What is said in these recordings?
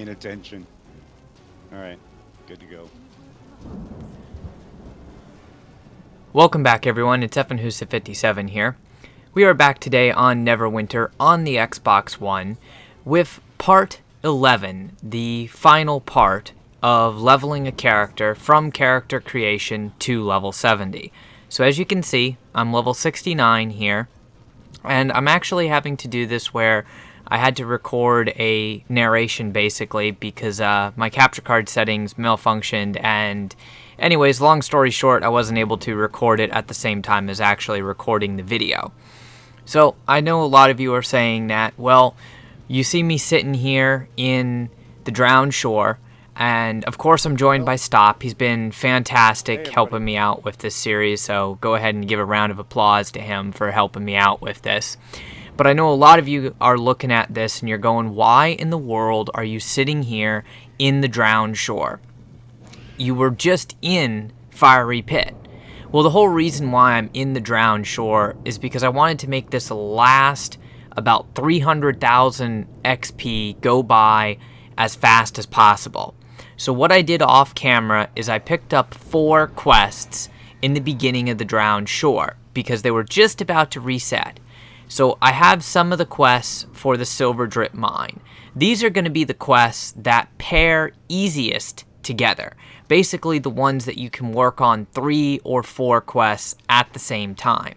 Paying attention. All right, good to go. Welcome back, everyone. It's FNHusa57 here. We are back today on Neverwinter on the Xbox One with Part 11, the final part of leveling a character from character creation to level 70. So as you can see, I'm level 69 here, and I'm actually having to do this where I had to record a narration basically because my capture card settings malfunctioned, and anyways, long story short, I wasn't able to record it at the same time as actually recording the video. So I know a lot of you are saying that, well, you see me sitting here in the Drowned Shore, and of course I'm joined by Stop. He's been fantastic helping me out with this series, so go ahead and give a round of applause to him for helping me out with this. But I know a lot of you are looking at this and you're going, why in the world are you sitting here in the Drowned Shore? You were just in Fiery Pit. Well, the whole reason why I'm in the Drowned Shore is because I wanted to make this last about 300,000 XP go by as fast as possible. So what I did off camera is I picked up 4 quests in the beginning of the Drowned Shore because they were just about to reset. So I have some of the quests for the Silver Drip Mine. These are going to be the quests that pair easiest together. Basically the ones that you can work on 3 or 4 quests at the same time.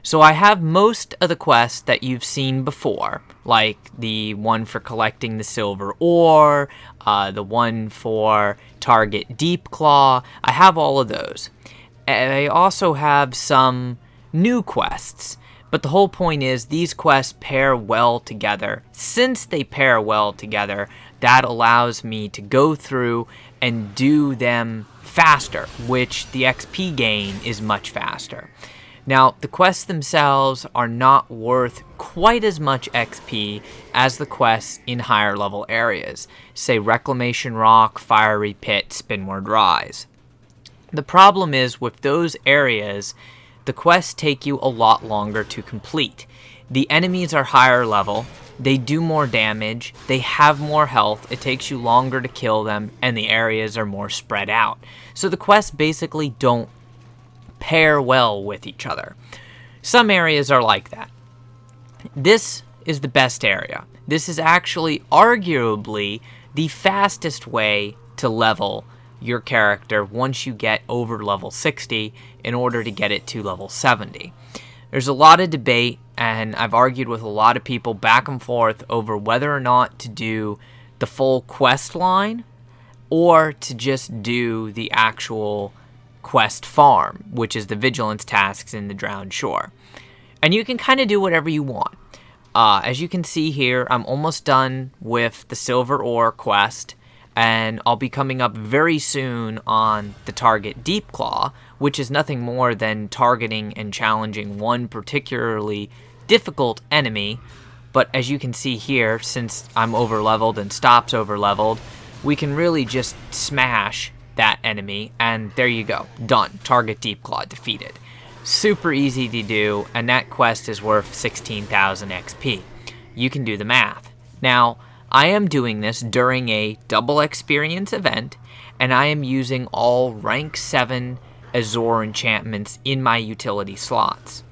So I have most of the quests that you've seen before, like the one for collecting the silver ore, the one for target Deep Claw. I have all of those. And I also have some new quests. But the whole point is these quests pair well together. Since they pair well together, that allows me to go through and do them faster, which the XP gain is much faster. Now, the quests themselves are not worth quite as much XP as the quests in higher level areas, say Reclamation Rock, Fiery Pit, Spinward Rise. The problem is with those areas, the quests take you a lot longer to complete. The enemies are higher level, they do more damage, they have more health, it takes you longer to kill them, and the areas are more spread out. So the quests basically don't pair well with each other. Some areas are like that. This is the best area. This is actually arguably the fastest way to level your character once you get over level 60 in order to get it to level 70. There's a lot of debate, and I've argued with a lot of people back and forth over whether or not to do the full quest line or to just do the actual quest farm, which is the vigilance tasks in the Drowned Shore. And you can kind of do whatever you want. As you can see here, I'm almost done with the Silver Ore quest, and I'll be coming up very soon on the target Deep Claw, which is nothing more than targeting and challenging one particularly difficult enemy. But as you can see here, since I'm overleveled and Stop's overleveled, we can really just smash that enemy, and there you go. Done. Target Deep Claw defeated. Super easy to do, and that quest is worth 16,000 XP. You can do the math. Now, I am doing this during a double experience event, and I am using all rank 7 Azure enchantments in my utility slots.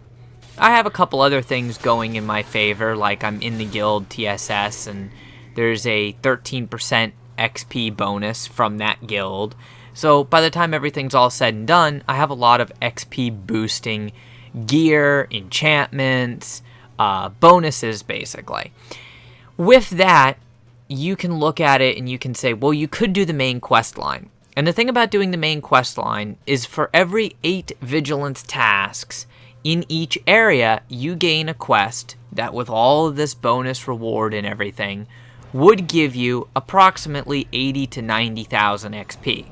I have a couple other things going in my favor, like I'm in the guild TSS, and there's a 13% XP bonus from that guild. So by the time everything's all said and done, I have a lot of XP boosting gear, enchantments, bonuses basically. With that, you can look at it and you can say, well, you could do the main quest line. And the thing about doing the main quest line is for every 8 vigilance tasks in each area, you gain a quest that with all of this bonus reward and everything would give you approximately 80 to 90,000 XP.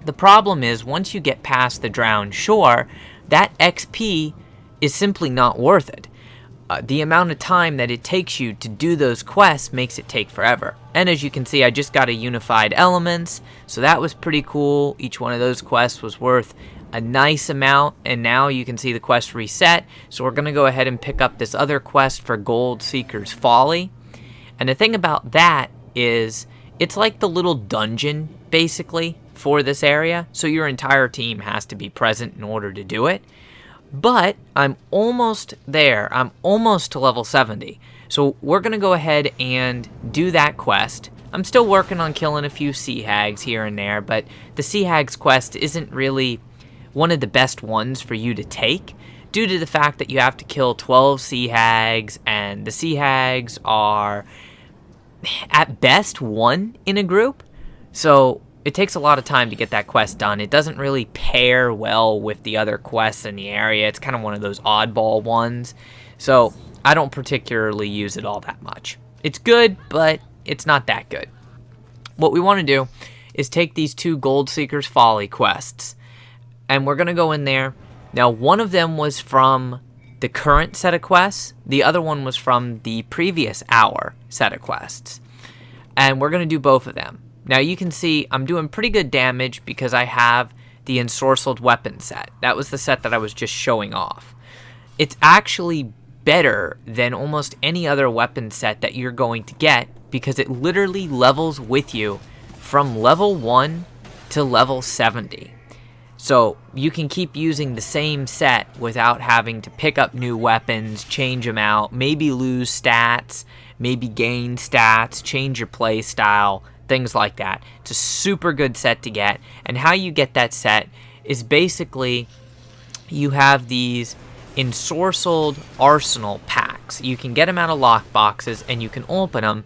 The problem is once you get past the Drowned Shore, that XP is simply not worth it. The amount of time that it takes you to do those quests makes it take forever. And as you can see, I just got a Unified Elements, so that was pretty cool. Each one of those quests was worth a nice amount, and now you can see the quest reset. So we're going to go ahead and pick up this other quest for Gold Seeker's Folly. And the thing about that is It's like the little dungeon, basically, for this area, so your entire team has to be present in order to do it. But I'm almost there. I'm almost to level 70. So we're going to go ahead and do that quest. I'm still working on killing a few sea hags here and there, but the sea hags quest isn't really one of the best ones for you to take due to the fact that you have to kill 12 sea hags, and the sea hags are at best one in a group. So it takes a lot of time to get that quest done. It doesn't really pair well with the other quests in the area. It's kind of one of those oddball ones. So I don't particularly use it all that much. It's good, but it's not that good. What we want to do is take these 2 Gold Seeker's Folly quests, and we're going to go in there. Now, one of them was from the current set of quests. The other one was from the previous hour set of quests. And we're going to do both of them. Now, you can see I'm doing pretty good damage because I have the ensorcelled weapon set. That was the set that I was just showing off. It's actually better than almost any other weapon set that you're going to get because it literally levels with you from level 1 to level 70. So you can keep using the same set without having to pick up new weapons, change them out, maybe lose stats, maybe gain stats, change your play style, things like that. It's a super good set to get, and how you get that set is basically you have these ensorcelled arsenal packs. You can get them out of lock boxes and you can open them,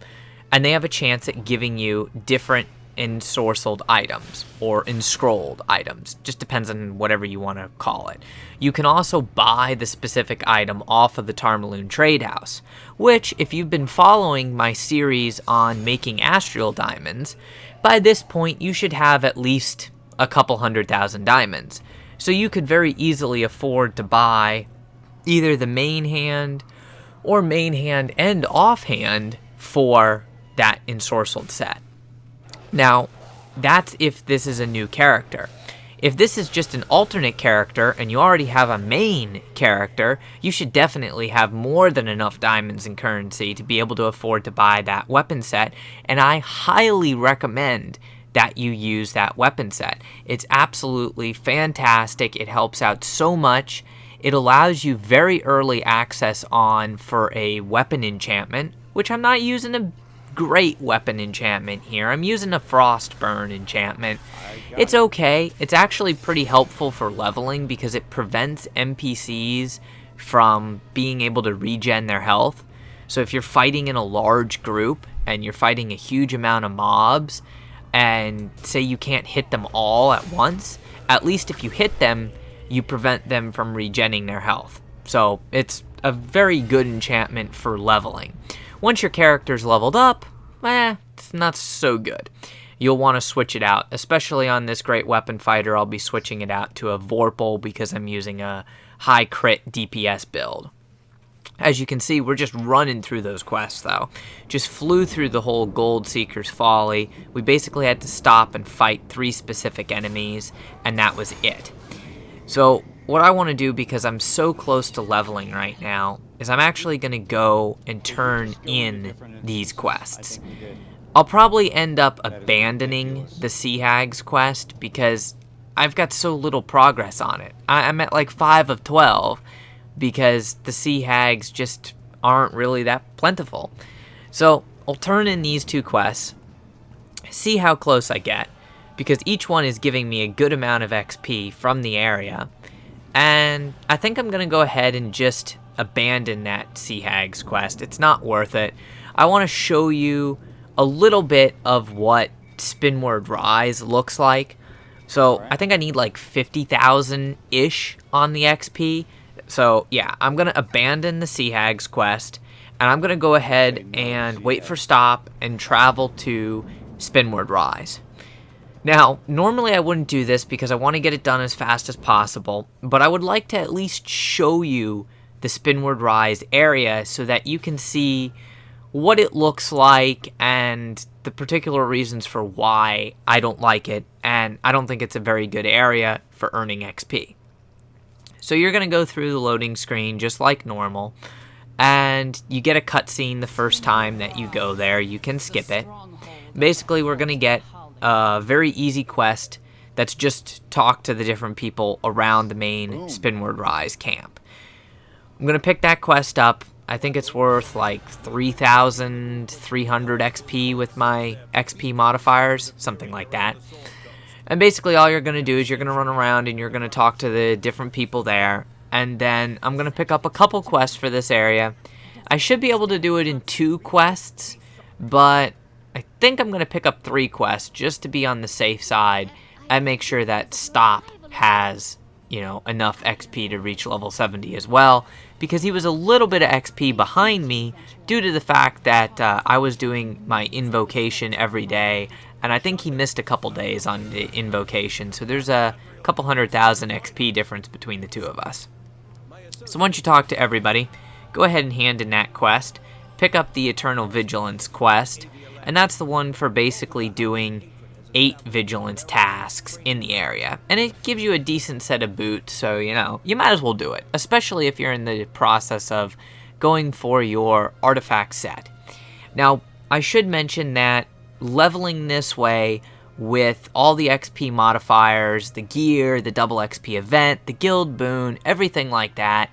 and they have a chance at giving you different ensorcelled items or enscrolled items. Just depends on whatever you want to call it. You can also buy the specific item off of the Tarmaloon Trade House, which, if you've been following my series on making Astral Diamonds, by this point you should have at least a couple 100,000 diamonds. So you could very easily afford to buy either the main hand or main hand and offhand for that ensorcelled set. Now, that's if this is a new character. If this is just an alternate character and you already have a main character, you should definitely have more than enough diamonds and currency to be able to afford to buy that weapon set, and I highly recommend that you use that weapon set. It's absolutely fantastic. It helps out so much. It allows you very early access on for a weapon enchantment, which I'm not using a great weapon enchantment here. I'm using a Frostburn enchantment. It's okay. It's actually pretty helpful for leveling because it prevents NPCs from being able to regen their health. So if you're fighting in a large group and you're fighting a huge amount of mobs, and say you can't hit them all at once, at least if you hit them, you prevent them from regenning their health. So it's a very good enchantment for leveling. Once your character's leveled up, it's not so good. You'll want to switch it out, especially on this great weapon fighter. I'll be switching it out to a Vorpal because I'm using a high crit DPS build. As you can see, we're just running through those quests, though. Just flew through the whole Gold Seeker's Folly. We basically had to stop and fight 3 specific enemies, and that was it. So what I want to do, because I'm so close to leveling right now, is I'm actually going to go and turn in these quests. I'll probably end up abandoning the Sea Hags quest because I've got so little progress on it. I'm at like 5 of 12 because the Sea Hags just aren't really that plentiful. So I'll turn in these 2 quests, see how close I get, because each one is giving me a good amount of XP from the area. And I think I'm going to go ahead and just abandon that Sea Hags quest. It's not worth it. I want to show you a little bit of what Spinward Rise looks like. So I think I need like 50,000-ish on the XP. So yeah, I'm going to abandon the Sea Hags quest, and I'm going to go ahead and wait for stop and travel to Spinward Rise. Now, normally I wouldn't do this because I want to get it done as fast as possible, but I would like to at least show you the Spinward Rise area so that you can see what it looks like and the particular reasons for why I don't like it, and I don't think it's a very good area for earning XP. So you're going to go through the loading screen just like normal, and you get a cutscene the first time that you go there. You can skip it. Basically, we're going to get a very easy quest that's just talk to the different people around the main Spinward Rise camp. I'm going to pick that quest up. I think it's worth like 3,300 XP with my XP modifiers, something like that. And basically all you're going to do is you're going to run around and you're going to talk to the different people there. And then I'm going to pick up a couple quests for this area. I should be able to do it in 2 quests, but I think I'm going to pick up 3 quests just to be on the safe side and make sure that Stop has, enough XP to reach level 70 as well, because he was a little bit of XP behind me due to the fact that I was doing my invocation every day, and I think he missed a couple days on the invocation, so there's a couple 100,000 XP difference between the two of us. So once you talk to everybody, go ahead and hand in that quest, pick up the Eternal Vigilance quest, and that's the one for basically doing 8 vigilance tasks in the area. And it gives you a decent set of boots, so, you might as well do it, especially if you're in the process of going for your artifact set. Now, I should mention that leveling this way with all the XP modifiers, the gear, the double XP event, the guild boon, everything like that,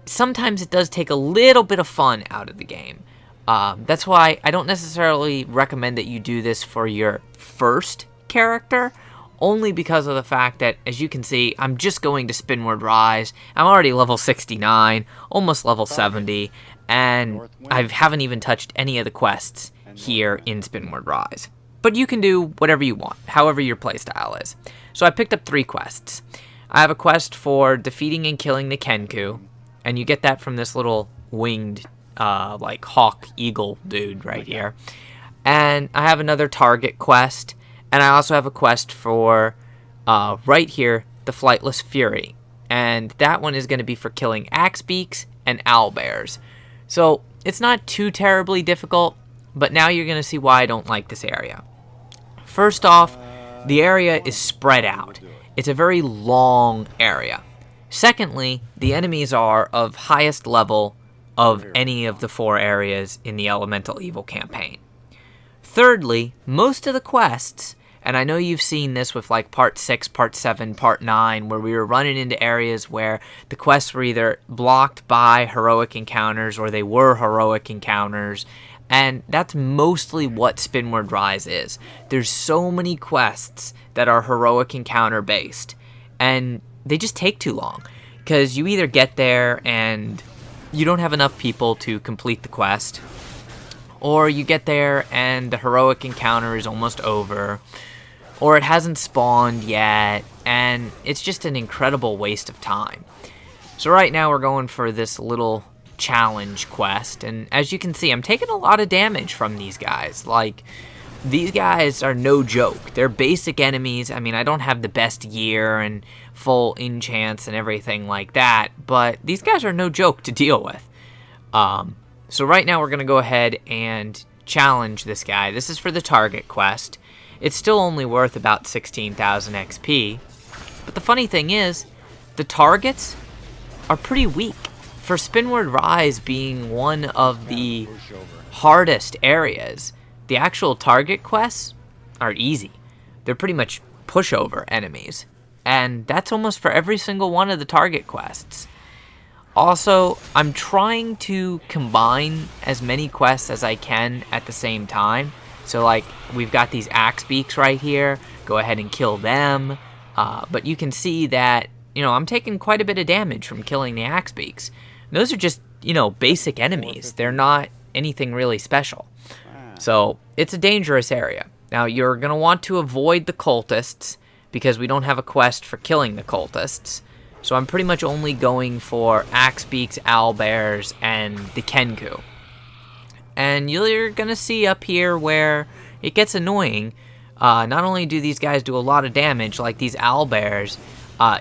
sometimes it does take a little bit of fun out of the game. That's why I don't necessarily recommend that you do this for your first character, only because of the fact that, as you can see, I'm just going to Spinward Rise. I'm already level 69, almost level 70, and I haven't even touched any of the quests here in Spinward Rise. But you can do whatever you want, however your playstyle is. So I picked up 3 quests. I have a quest for defeating and killing the Kenku, and you get that from this little winged like hawk eagle dude right here. And I have another target quest, and I also have a quest for right here, the Flightless Fury, and that one is going to be for killing axebeaks and owlbears. So it's not too terribly difficult, but now you're going to see why I don't like this area. First off, the area is spread out. It's a very long area. Secondly, the enemies are of highest level of any of the 4 areas in the Elemental Evil campaign. Thirdly, most of the quests, and I know you've seen this with like Part 6, Part 7, Part 9, where we were running into areas where the quests were either blocked by heroic encounters or they were heroic encounters, and that's mostly what Spinward Rise is. There's so many quests that are heroic encounter based, and they just take too long, because you either get there and you don't have enough people to complete the quest, or you get there and the heroic encounter is almost over, or it hasn't spawned yet, and it's just an incredible waste of time. So right now we're going for this little challenge quest, and as you can see, I'm taking a lot of damage from these guys. Like, these guys are no joke. They're basic enemies. I mean, I don't have the best gear and full enchants and everything like that, but these guys are no joke to deal with. So right now we're going to go ahead and challenge this guy. This is for the target quest. It's still only worth about 16,000 XP, but the funny thing is, the targets are pretty weak. For Spinward Rise being one of the hardest areas, the actual target quests are easy. They're pretty much pushover enemies, and that's almost for every single one of the target quests. Also, I'm trying to combine as many quests as I can at the same time. So like, we've got these axebeaks right here, go ahead and kill them, but you can see that, I'm taking quite a bit of damage from killing the axebeaks. Those are just, basic enemies. They're not anything really special. So it's a dangerous area. Now, you're going to want to avoid the cultists, because we don't have a quest for killing the cultists. So I'm pretty much only going for axebeaks, owlbears, and the Kenku. And you're going to see up here where it gets annoying. Not only do these guys do a lot of damage, like these owlbears,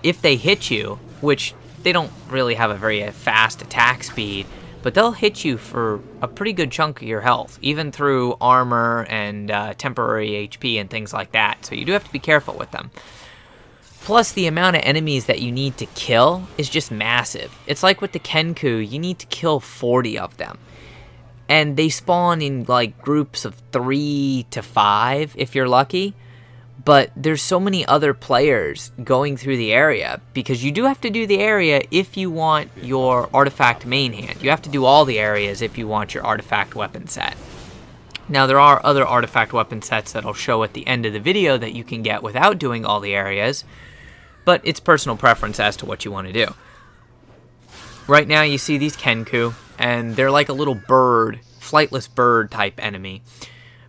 if they hit you, which they don't really have a very fast attack speed, but they'll hit you for a pretty good chunk of your health, even through armor and temporary HP and things like that. So you do have to be careful with them. Plus, the amount of enemies that you need to kill is just massive. It's like with the Kenku, you need to kill 40 of them. And they spawn in like groups of 3 to 5 if you're lucky. But there's so many other players going through the area, because you do have to do the area if you want your artifact main hand. You have to do all the areas if you want your artifact weapon set. Now, there are other artifact weapon sets that I'll show at the end of the video that you can get without doing all the areas, but it's personal preference as to what you want to do. Right now you see these Kenku, and they're like a little bird, flightless bird type enemy.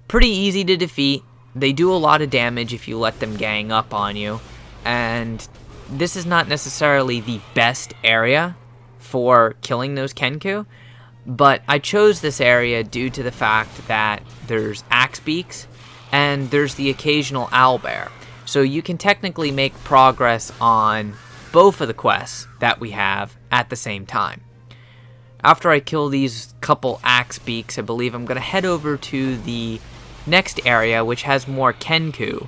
Pretty easy to defeat. They do a lot of damage if you let them gang up on you, and this is not necessarily the best area for killing those Kenku, but I chose this area due to the fact that there's axe beaks and there's the occasional owlbear. So you can technically make progress on both of the quests that we have at the same time. After I kill these couple axe beaks, I believe I'm going to head over to the next area, which has more Kenku,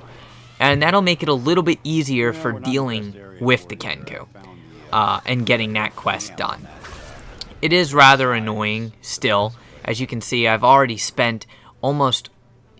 and that'll make it a little bit easier for dealing with the Kenku and getting that quest done. It is rather annoying still. As you can see, I've already spent almost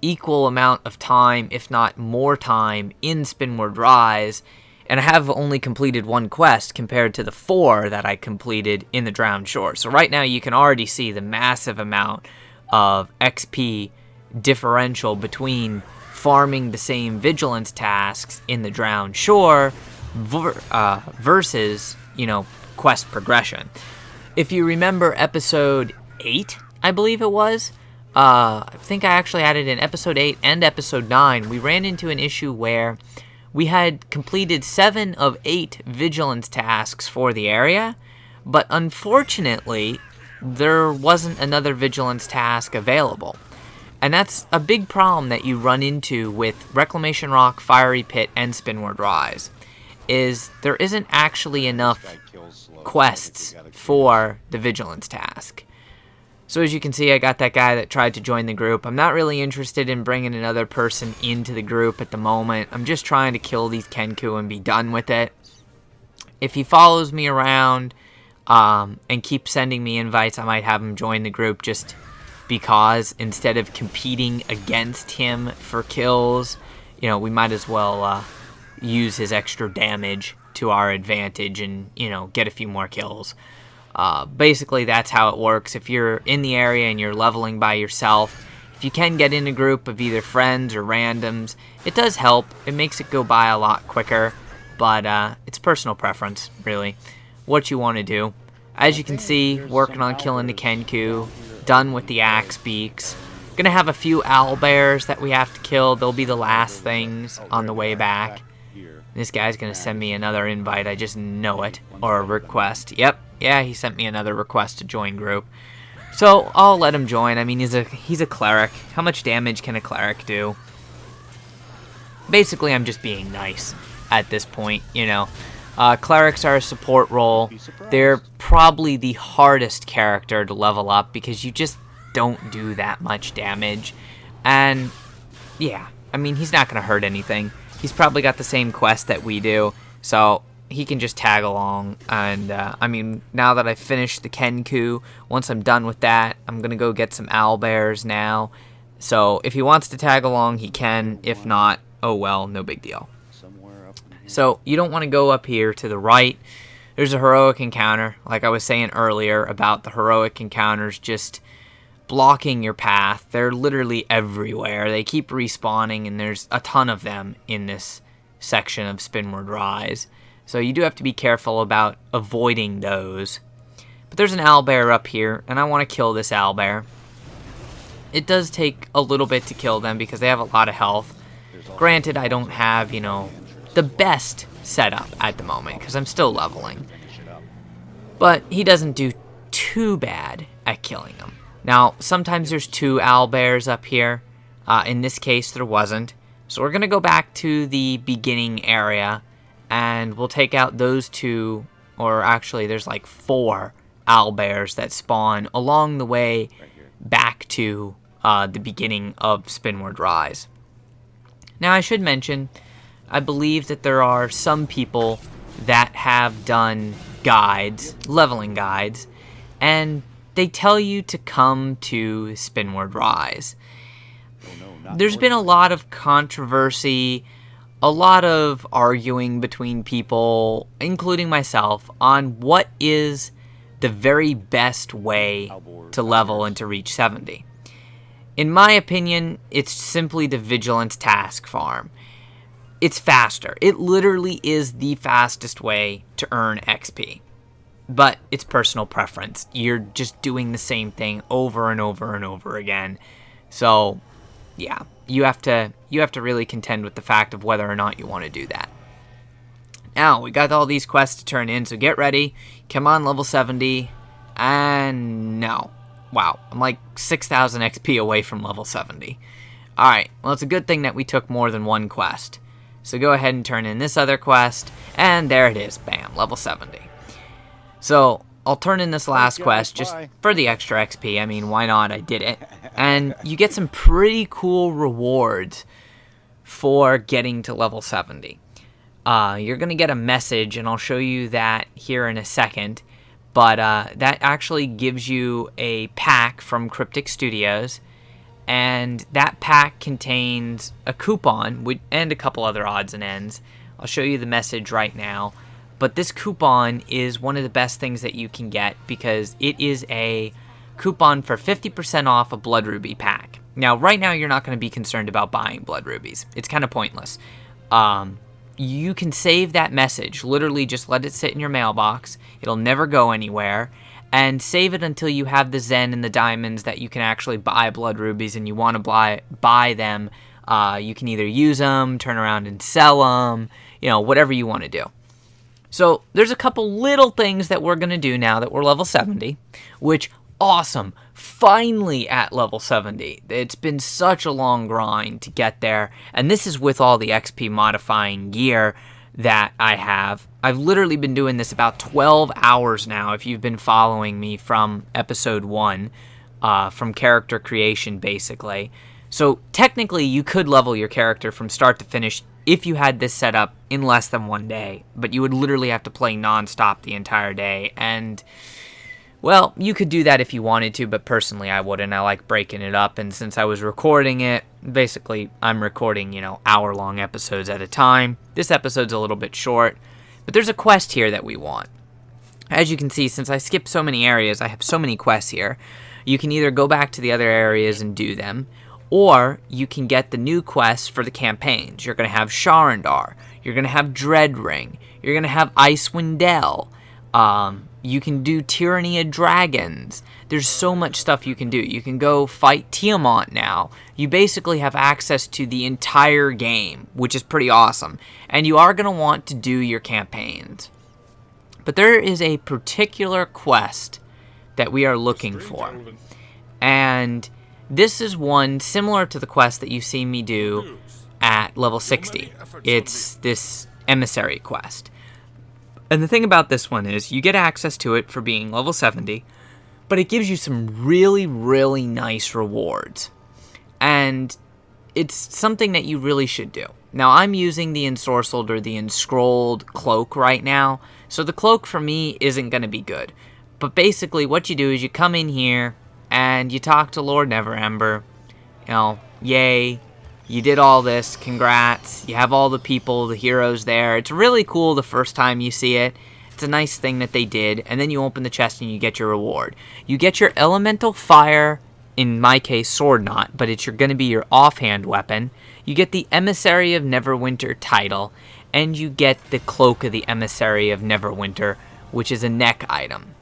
equal amount of time, if not more time, in Spinward Rise, and I have only completed one quest compared to the 4 that I completed in the Drowned Shore. So right now you can already see the massive amount of XP differential between farming the same vigilance tasks in the Drowned Shore versus, quest progression. If you remember episode 8, I believe it was, I think I actually had it in episode 8 and episode 9, we ran into an issue where we had completed 7 of 8 vigilance tasks for the area, but unfortunately, there wasn't another vigilance task available. And that's a big problem that you run into with Reclamation Rock, Fiery Pit, and Spinward Rise, is there isn't actually enough quests for the vigilance task. So as you can see, I got that guy that tried to join the group. I'm not really interested in bringing another person into the group at the moment. I'm just trying to kill these Kenku and be done with it. If he follows me around and keeps sending me invites, I might have him join the group just because, instead of competing against him for kills, we might as well use his extra damage to our advantage and, get a few more kills. Basically, that's how it works. If you're in the area and you're leveling by yourself, if you can get in a group of either friends or randoms, it does help. It makes it go by a lot quicker, but it's personal preference, really, what you want to do. As you can see, working on killing the Kenku, done with the axe beaks. Gonna have a few owlbears that we have to kill. They'll be the last things on the way back. This guy's gonna send me another invite, I just know it, or a request. Yep, yeah, he sent me another request to join group. So I'll let him join. I mean, he's a cleric. How much damage can a cleric do? Basically, I'm just being nice at this point, Clerics are a support role. They're probably the hardest character to level up because you just don't do that much damage. And yeah, I mean, he's not going to hurt anything. He's probably got the same quest that we do, so he can just tag along. And I mean, now that I've finished the Kenku, once I'm done with that, I'm going to go get some owlbears now. So if he wants to tag along, he can. If not, oh well, no big deal. So you don't want to go up here to the right. There's a heroic encounter, like I was saying earlier about the heroic encounters just blocking your path. They're literally everywhere. They keep respawning, and there's a ton of them in this section of Spinward Rise. So you do have to be careful about avoiding those. But there's an owlbear up here, and I want to kill this owlbear. It does take a little bit to kill them because they have a lot of health. Granted, I don't have, the best setup at the moment because I'm still leveling. But he doesn't do too bad at killing them. Now, sometimes there's 2 owlbears up here. In this case, there wasn't. So we're going to go back to the beginning area, and we'll take out those 2, or actually there's like 4 owlbears that spawn along the way back to the beginning of Spinward Rise. Now, I should mention, I believe that there are some people that have done guides, leveling guides, and they tell you to come to Spinward Rise. There's been a lot of controversy, a lot of arguing between people, including myself, on what is the very best way to level and to reach 70. In my opinion, it's simply the Vigilance Task Farm. It's faster. It literally is the fastest way to earn XP. But it's personal preference. You're just doing the same thing over and over and over again. So, yeah, you have to really contend with the fact of whether or not you want to do that. Now, we got all these quests to turn in, so get ready. Come on, level 70. And no. Wow, I'm like 6,000 XP away from level 70. Alright, well, it's a good thing that we took more than one quest. So go ahead and turn in this other quest, and there it is. Bam, level 70. So, I'll turn in this last quest just for the extra XP. I mean, why not? I did it. And you get some pretty cool rewards for getting to level 70. You're going to get a message, and I'll show you that here in a second. But that actually gives you a pack from Cryptic Studios, and that pack contains a coupon and a couple other odds and ends. I'll show you the message right now. But this coupon is one of the best things that you can get because it is a coupon for 50% off a Blood Ruby pack. Now, right now, you're not going to be concerned about buying Blood Rubies. It's kind of pointless. You can save that message. Literally just let it sit in your mailbox. It'll never go anywhere. And save it until you have the Zen and the diamonds that you can actually buy Blood Rubies and you want to buy them. You can either use them, turn around and sell them, whatever you want to do. So there's a couple little things that we're going to do now that we're level 70, which, awesome, finally at level 70. It's been such a long grind to get there, and this is with all the XP modifying gear that I have. I've literally been doing this about 12 hours now, if you've been following me from episode 1, from character creation, basically. So technically, you could level your character from start to finish if you had this set up in less than one day, but you would literally have to play non-stop the entire day, and well, you could do that if you wanted to, but personally I wouldn't. I like breaking it up, and since I was recording it, basically I'm recording, hour-long episodes at a time. This episode's a little bit short, but there's a quest here that we want. As you can see, since I skipped so many areas, I have so many quests here. You can either go back to the other areas and do them, or you can get the new quests for the campaigns. You're going to have Sharandar, you're going to have Dreadring, you're going to have Icewind Dale, you can do Tyranny of Dragons. There's so much stuff you can do. You can go fight Tiamat now. You basically have access to the entire game, which is pretty awesome. And you are going to want to do your campaigns. But there is a particular quest that we are looking for. And this is one similar to the quest that you've seen me do at level 60. It's this emissary quest. And the thing about this one is you get access to it for being level 70, but it gives you some really, really nice rewards. And it's something that you really should do. Now, I'm using the ensorcelled or the enscrolled cloak right now, so the cloak for me isn't going to be good. But basically what you do is you come in here and you talk to Lord Neverember. Yay. You did all this, congrats. You have all the people, the heroes there. It's really cool the first time you see it. It's a nice thing that they did. And then you open the chest and you get your reward. You get your elemental fire, in my case, sword knot, but it's going to be your offhand weapon. You get the Emissary of Neverwinter title, and you get the Cloak of the Emissary of Neverwinter, which is a neck item.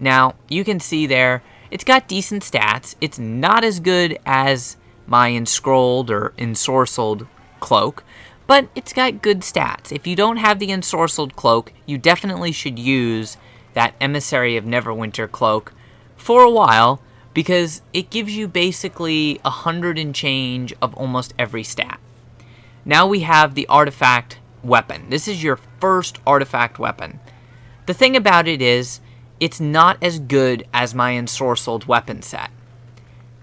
Now, you can see there, it's got decent stats. It's not as good as my enscrolled or ensorcelled cloak, but it's got good stats. If you don't have the ensorcelled cloak, you definitely should use that Emissary of Neverwinter cloak for a while, because it gives you basically 100 and change of almost every stat. Now we have the artifact weapon. This is your first artifact weapon. The thing about it is, it's not as good as my ensorcelled weapon set.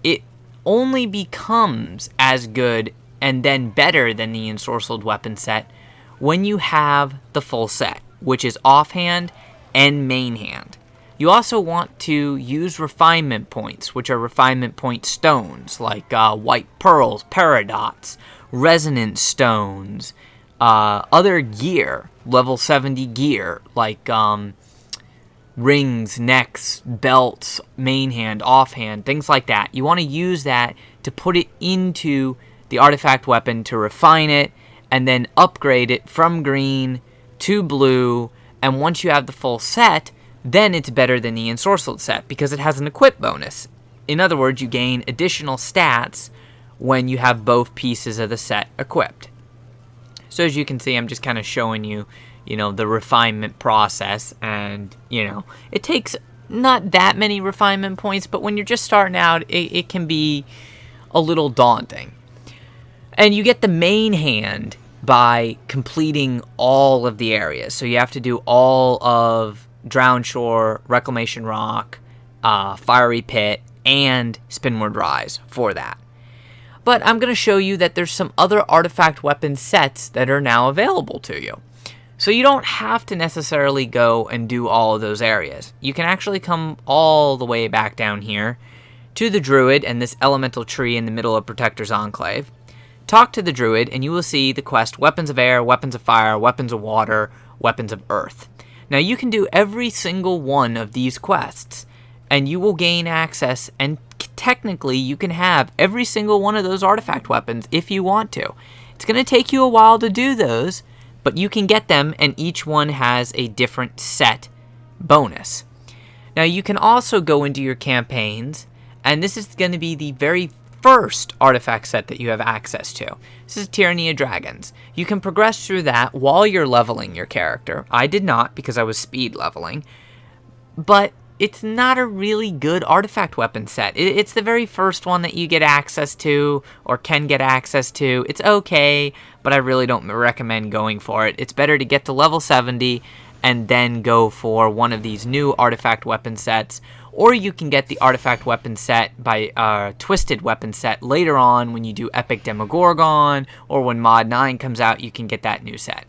It only becomes as good and then better than the ensorcelled weapon set when you have the full set, which is offhand and main hand. You also want to use refinement points, which are refinement point stones, like white pearls, paradots, resonance stones, other gear, level 70 gear, like rings, necks, belts, main hand, offhand, things like that. You want to use that to put it into the artifact weapon to refine it, and then upgrade it from green to blue, and once you have the full set, then it's better than the ensorcelled set because it has an equip bonus. In other words, you gain additional stats when you have both pieces of the set equipped. So as you can see, I'm just kind of showing you, the refinement process, and, it takes not that many refinement points, but when you're just starting out, it can be a little daunting. And you get the main hand by completing all of the areas. So you have to do all of Drowned Shore, Reclamation Rock, Fiery Pit, and Spinward Rise for that. But I'm going to show you that there's some other artifact weapon sets that are now available to you. So you don't have to necessarily go and do all of those areas. You can actually come all the way back down here to the Druid and this elemental tree in the middle of Protector's Enclave. Talk to the Druid and you will see the quest Weapons of Air, Weapons of Fire, Weapons of Water, Weapons of Earth. Now you can do every single one of these quests and you will gain access, and technically you can have every single one of those artifact weapons if you want to. It's going to take you a while to do those, but you can get them, and each one has a different set bonus. Now you can also go into your campaigns, and this is going to be the very first artifact set that you have access to. This is Tyranny of Dragons. You can progress through that while you're leveling your character. I did not because I was speed leveling, but it's not a really good artifact weapon set. It's the very first one that you get access to or can get access to. It's okay, but I really don't recommend going for it. It's better to get to level 70 and then go for one of these new artifact weapon sets, or you can get the artifact weapon set by Twisted weapon set later on when you do Epic Demogorgon, or when Mod 9 comes out, you can get that new set.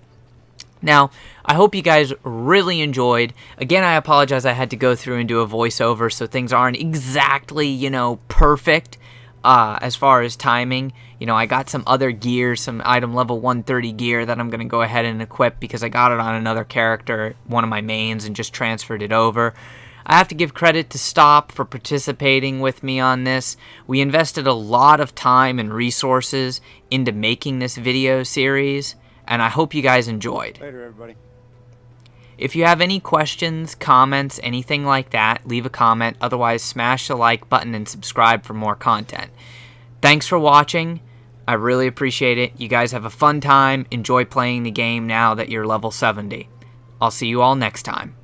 Now, I hope you guys really enjoyed. Again, I apologize I had to go through and do a voiceover, so things aren't exactly, perfect as far as timing. I got some other gear, some item level 130 gear that I'm going to go ahead and equip because I got it on another character, one of my mains, and just transferred it over. I have to give credit to Stop for participating with me on this. We invested a lot of time and resources into making this video series, and I hope you guys enjoyed. Later, everybody. If you have any questions, comments, anything like that, leave a comment. Otherwise, smash the like button and subscribe for more content. Thanks for watching. I really appreciate it. You guys have a fun time. Enjoy playing the game now that you're level 70. I'll see you all next time.